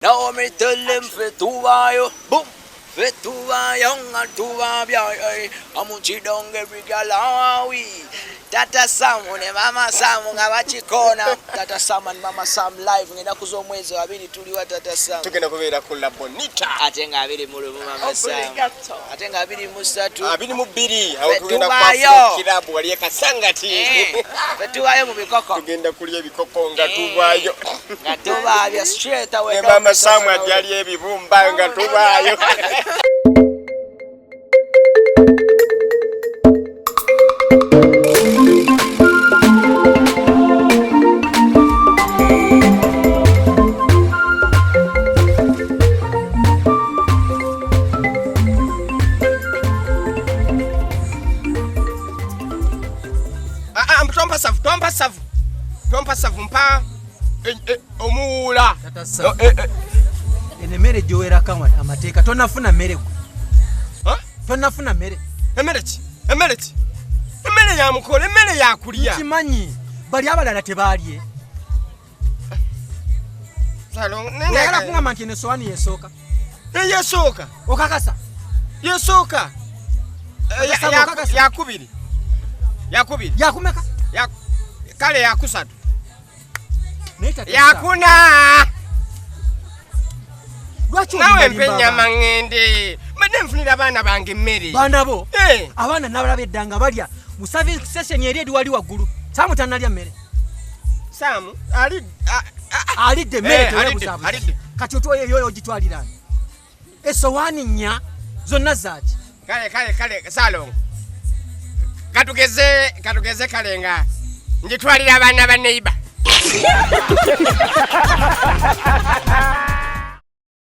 Now me tell them for two yo, boom, for two young and two boy. I'm cheat down every girl we. Tata Sam, Mama Sam, ngabachikona. Tata Sam and Mama Sam live. Ngenda kuzomwezi wabili tuliwa Tata Sam. Tugenda kubera kula bonita. Atenga abili mulu Mama Sam. Atenga abili musatu. Abili mubiri. Aho tugenda kwa kilabu waliye kasangati. Betubayo mu bikoko. Tugenda kulya bikoko nga tubayo. Nga tubayo straight away. Mama Sam atyali ebibumba nga tubayo. Tompa savu mpa omula Tata Sam ene mere joera kamwa amateka tonafuna mere tonafuna mere emereti ya mukole emere ya kulia kimanyi bali abalala tebalye salon nengala kunga mantine soani yesoka yesoka okakasa yesoka yakubiri yakumeka kale yakusatu neta yakuna lwacho nawe mpenya mangende mane mfunira abana bange mmere bana bo abana nabalabe danga balya mu service session eri wali wagulu Samu tanalya mmere Samu ali de mmere kati otoye yoyo gitwalira esowani nya zonna zaaki kale salon katugeze kalenga njitwalira abana ba neighbor